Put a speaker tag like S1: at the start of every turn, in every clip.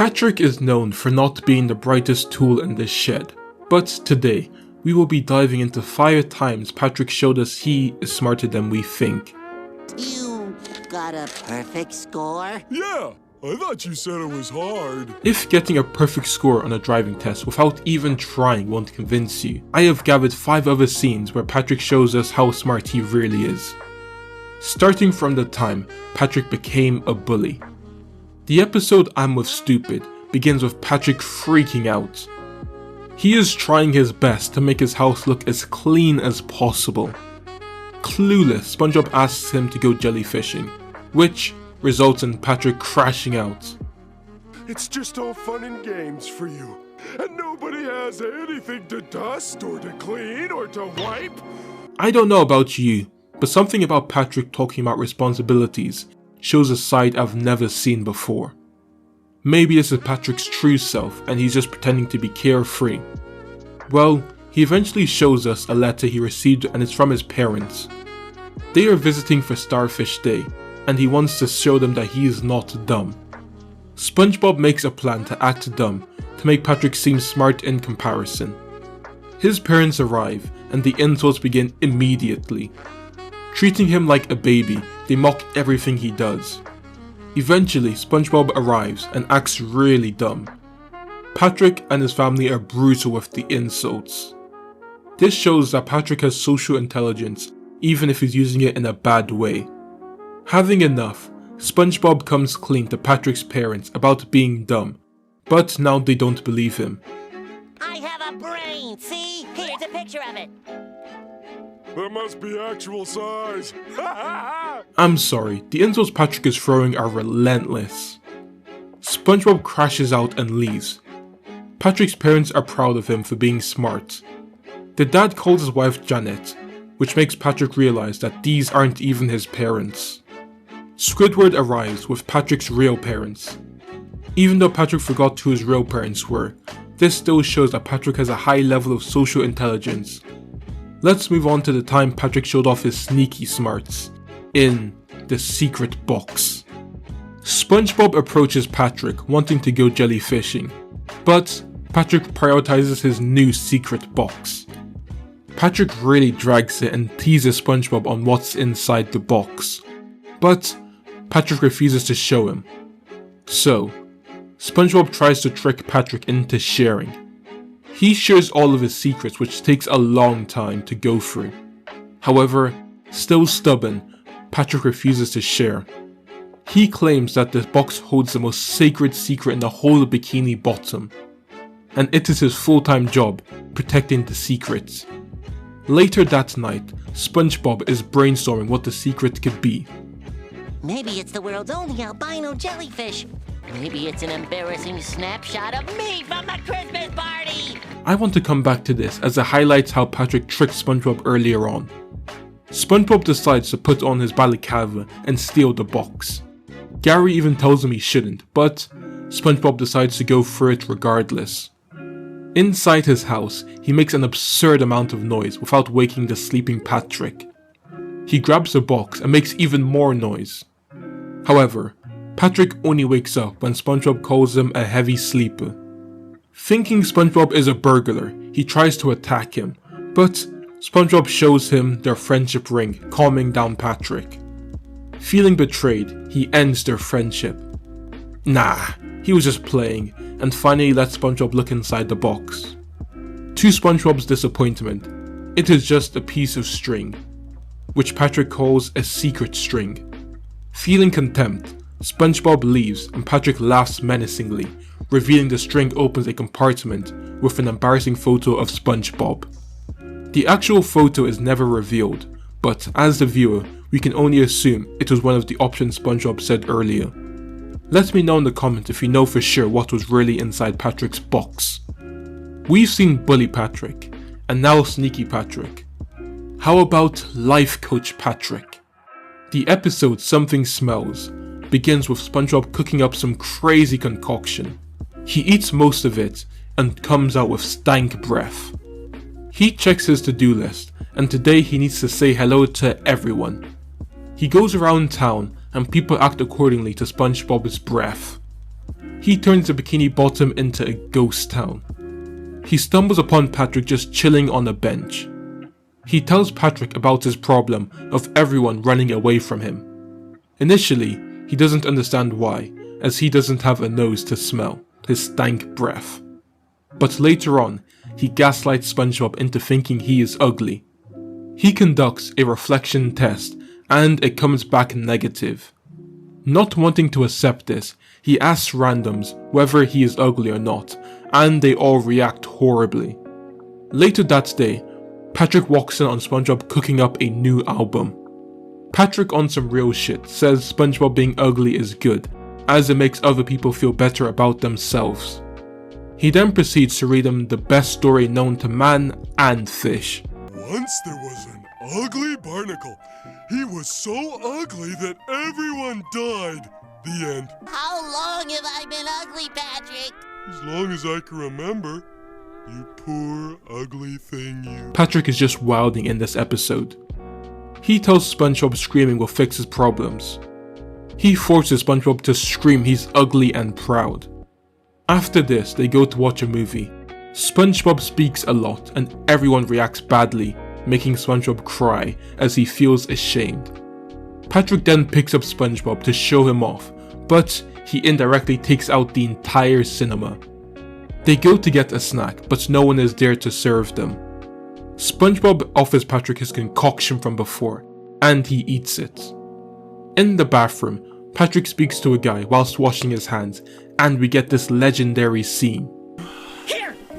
S1: Patrick is known for not being the brightest tool in this shed, but today we will be diving into 5 times Patrick showed us he is smarter than we think.
S2: You got a perfect score?
S3: Yeah, I thought you said it was hard.
S1: If getting a perfect score on a driving test without even trying won't convince you, I have gathered 5 other scenes where Patrick shows us how smart he really is. Starting from the time Patrick became a bully. The episode I'm with Stupid begins with Patrick freaking out. He is trying his best to make his house look as clean as possible. Clueless, SpongeBob asks him to go jellyfishing, which results in Patrick crashing out.
S3: It's just all fun and games for you, and nobody has anything to dust or to clean or to wipe.
S1: I don't know about you, but something about Patrick talking about responsibilities shows a side I've never seen before. Maybe this is Patrick's true self and he's just pretending to be carefree. Well, he eventually shows us a letter he received and it's from his parents. They are visiting for Starfish Day and he wants to show them that he is not dumb. SpongeBob makes a plan to act dumb to make Patrick seem smart in comparison. His parents arrive and the insults begin immediately. Treating him like a baby, they mock everything he does. Eventually, SpongeBob arrives and acts really dumb. Patrick and his family are brutal with the insults. This shows that Patrick has social intelligence, even if he's using it in a bad way. Having enough, SpongeBob comes clean to Patrick's parents about being dumb, but now they don't believe him.
S2: I have a brain, see? Here's a picture of it.
S3: That must be actual size.
S1: I'm sorry, the insults Patrick is throwing are relentless. SpongeBob crashes out and leaves. Patrick's parents are proud of him for being smart. The dad calls his wife Janet, which makes Patrick realize that these aren't even his parents. Squidward arrives with Patrick's real parents. Even though Patrick forgot who his real parents were, this still shows that Patrick has a high level of social intelligence. Let's move on to the time Patrick showed off his sneaky smarts in the secret box. SpongeBob approaches Patrick wanting to go jellyfishing, but Patrick prioritizes his new secret box. Patrick really drags it and teases SpongeBob on what's inside the box, but Patrick refuses to show him. So, SpongeBob tries to trick Patrick into sharing. He shares all of his secrets, which takes a long time to go through. However, still stubborn, Patrick refuses to share. He claims that the box holds the most sacred secret in the whole of Bikini Bottom, and it is his full-time job protecting the secrets. Later that night, SpongeBob is brainstorming what the secret could be.
S2: Maybe it's the world's only albino jellyfish. Maybe it's an embarrassing snapshot of me from the Christmas party!
S1: I want to come back to this as it highlights how Patrick tricked SpongeBob earlier on. SpongeBob decides to put on his balaclava and steal the box. Gary even tells him he shouldn't, but SpongeBob decides to go for it regardless. Inside his house, he makes an absurd amount of noise without waking the sleeping Patrick. He grabs the box and makes even more noise. However, Patrick only wakes up when SpongeBob calls him a heavy sleeper. Thinking SpongeBob is a burglar, he tries to attack him, but SpongeBob shows him their friendship ring, calming down Patrick. Feeling betrayed, he ends their friendship. Nah, he was just playing, and finally lets SpongeBob look inside the box. To SpongeBob's disappointment, it is just a piece of string, which Patrick calls a secret string. Feeling contempt, SpongeBob leaves and Patrick laughs menacingly, revealing the string opens a compartment with an embarrassing photo of SpongeBob. The actual photo is never revealed, but as the viewer, we can only assume it was one of the options SpongeBob said earlier. Let me know in the comments if you know for sure what was really inside Patrick's box. We've seen Bully Patrick, and now Sneaky Patrick. How about Life Coach Patrick? The episode Something Smells begins with SpongeBob cooking up some crazy concoction. He eats most of it and comes out with stank breath. He checks his to-do list and today he needs to say hello to everyone. He goes around town and people act accordingly to SpongeBob's breath. He turns the Bikini Bottom into a ghost town. He stumbles upon Patrick just chilling on a bench. He tells Patrick about his problem of everyone running away from him. Initially, he doesn't understand why, as he doesn't have a nose to smell his stank breath. But later on, he gaslights SpongeBob into thinking he is ugly. He conducts a reflection test and it comes back negative. Not wanting to accept this, he asks randoms whether he is ugly or not, and they all react horribly. Later that day, Patrick walks in on SpongeBob cooking up a new album. Patrick, on some real shit, says SpongeBob being ugly is good, as it makes other people feel better about themselves. He then proceeds to read him the best story known to man and fish.
S3: Once there was an ugly barnacle. He was so ugly that everyone died. The end.
S2: How long have I been ugly, Patrick?
S3: As long as I can remember. You poor ugly thing, you.
S1: Patrick is just wilding in this episode. He tells SpongeBob screaming will fix his problems. He forces SpongeBob to scream he's ugly and proud. After this, they go to watch a movie. SpongeBob speaks a lot and everyone reacts badly, making SpongeBob cry as he feels ashamed. Patrick then picks up SpongeBob to show him off, but he indirectly takes out the entire cinema. They go to get a snack, but no one is there to serve them. SpongeBob offers Patrick his concoction from before, and he eats it. In the bathroom, Patrick speaks to a guy whilst washing his hands, and we get this legendary scene.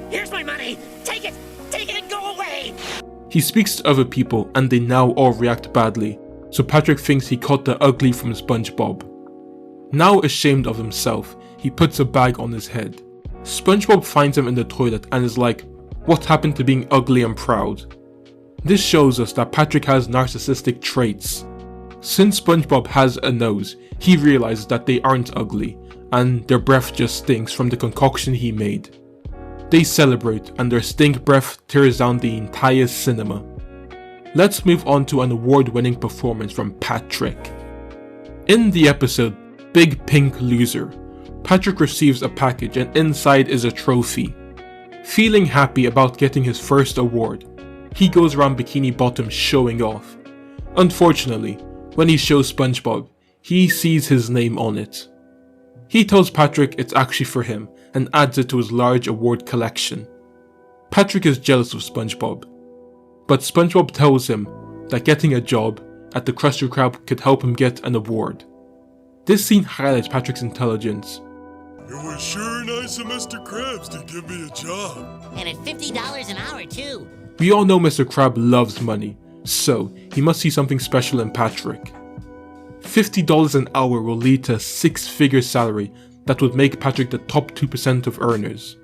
S2: Here's my money! Take it and go away!
S1: He speaks to other people and they now all react badly, so Patrick thinks he caught the ugly from SpongeBob. Now ashamed of himself, he puts a bag on his head. SpongeBob finds him in the toilet and is like, what happened to being ugly and proud? This shows us that Patrick has narcissistic traits. Since SpongeBob has a nose, he realizes that they aren't ugly, and their breath just stinks from the concoction he made. They celebrate and their stink breath tears down the entire cinema. Let's move on to an award-winning performance from Patrick. In the episode Big Pink Loser, Patrick receives a package and inside is a trophy. Feeling happy about getting his first award, he goes around Bikini Bottom showing off. Unfortunately, when he shows SpongeBob, he sees his name on it. He tells Patrick it's actually for him and adds it to his large award collection. Patrick is jealous of SpongeBob, but SpongeBob tells him that getting a job at the Krusty Krab could help him get an award. This scene highlights Patrick's intelligence.
S3: It was sure nice of Mr. Krabs to give me a job.
S2: And at $50 an hour, too.
S1: We all know Mr. Krab loves money, so he must see something special in Patrick. $50 an hour will lead to a six-figure salary that would make Patrick the top 2% of earners.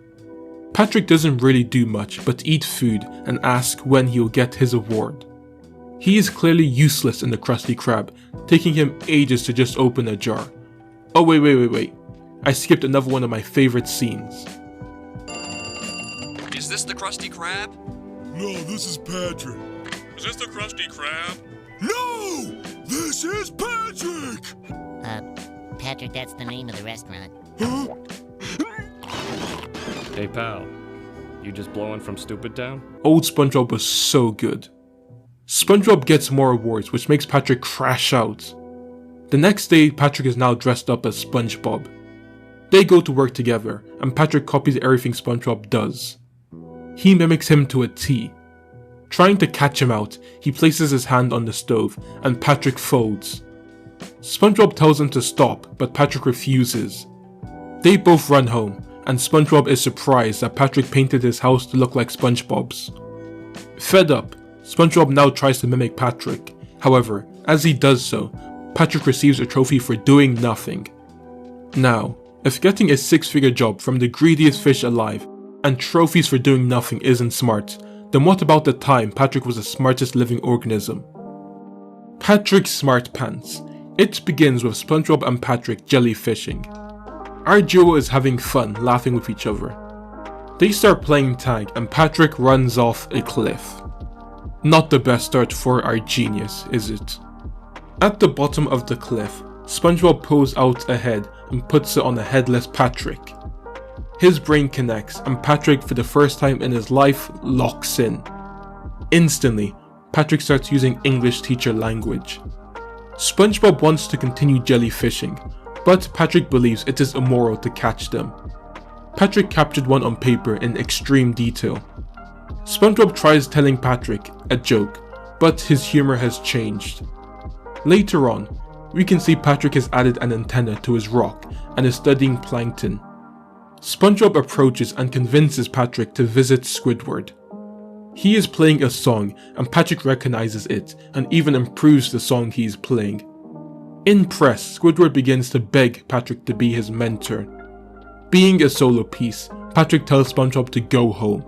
S1: Patrick doesn't really do much but eat food and ask when he'll get his award. He is clearly useless in the Krusty Krab, taking him ages to just open a jar. Oh wait. I skipped another one of my favorite scenes.
S4: Is this the Krusty Krab?
S3: No, this is Patrick.
S4: Is this the Krusty Krab?
S3: No! This is Patrick!
S2: Patrick, that's the name of the restaurant.
S3: Huh?
S5: Hey pal, you just blowing from Stupid Town?
S1: Old SpongeBob was so good. SpongeBob gets more awards, which makes Patrick crash out. The next day, Patrick is now dressed up as SpongeBob. They go to work together, and Patrick copies everything SpongeBob does. He mimics him to a T. Trying to catch him out, he places his hand on the stove, and Patrick folds. SpongeBob tells him to stop, but Patrick refuses. They both run home, and SpongeBob is surprised that Patrick painted his house to look like SpongeBob's. Fed up, SpongeBob now tries to mimic Patrick. However, as he does so, Patrick receives a trophy for doing nothing. Now, if getting a six-figure job from the greediest fish alive and trophies for doing nothing isn't smart, then what about the time Patrick was the smartest living organism? Patrick's Smart Pants. It begins with SpongeBob and Patrick jellyfishing. Our duo is having fun, laughing with each other. They start playing tag and Patrick runs off a cliff. Not the best start for our genius, is it? At the bottom of the cliff, SpongeBob pulls out a head and puts it on a headless Patrick. His brain connects and Patrick, for the first time in his life, locks in. Instantly, Patrick starts using English teacher language. SpongeBob wants to continue jellyfishing, but Patrick believes it is immoral to catch them. Patrick captured one on paper in extreme detail. SpongeBob tries telling Patrick a joke, but his humor has changed. Later on, we can see Patrick has added an antenna to his rock and is studying plankton. SpongeBob approaches and convinces Patrick to visit Squidward. He is playing a song and Patrick recognizes it and even improves the song he is playing. Impressed, Squidward begins to beg Patrick to be his mentor. Being a solo piece, Patrick tells SpongeBob to go home.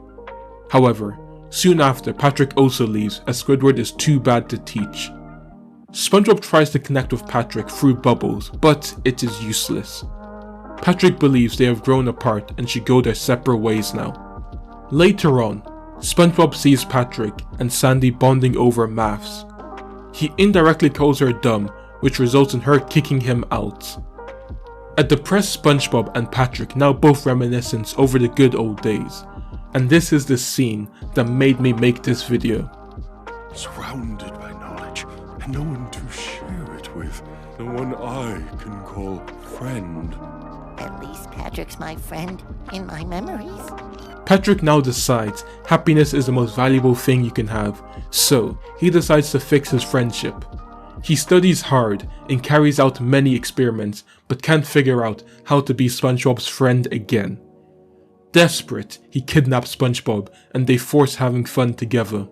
S1: However, soon after, Patrick also leaves as Squidward is too bad to teach. SpongeBob tries to connect with Patrick through bubbles, but it is useless. Patrick believes they have grown apart and should go their separate ways now. Later on, SpongeBob sees Patrick and Sandy bonding over maths. He indirectly calls her dumb, which results in her kicking him out. A depressed SpongeBob and Patrick now both reminiscence over the good old days, and this is the scene that made me make this video.
S3: Surrounded by knowledge, and no one to share it with. No one I can call friend.
S2: At least Patrick's my friend in my memories.
S1: Patrick now decides happiness is the most valuable thing you can have, so he decides to fix his friendship. He studies hard and carries out many experiments, but can't figure out how to be SpongeBob's friend again. Desperate, he kidnaps SpongeBob and they force having fun together.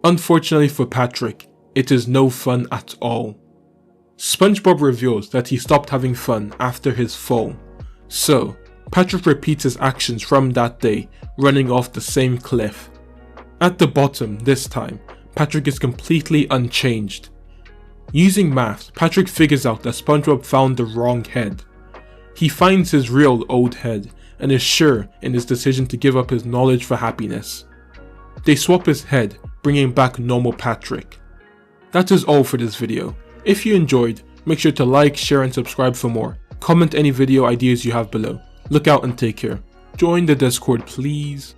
S1: Unfortunately for Patrick, it is no fun at all. SpongeBob reveals that he stopped having fun after his fall, so Patrick repeats his actions from that day, running off the same cliff. At the bottom this time, Patrick is completely unchanged. Using maths, Patrick figures out that SpongeBob found the wrong head. He finds his real old head and is sure in his decision to give up his knowledge for happiness. They swap his head, bringing back normal Patrick. That is all for this video. If you enjoyed, make sure to like, share and subscribe for more. Comment any video ideas you have below. Look out and take care. Join the Discord please.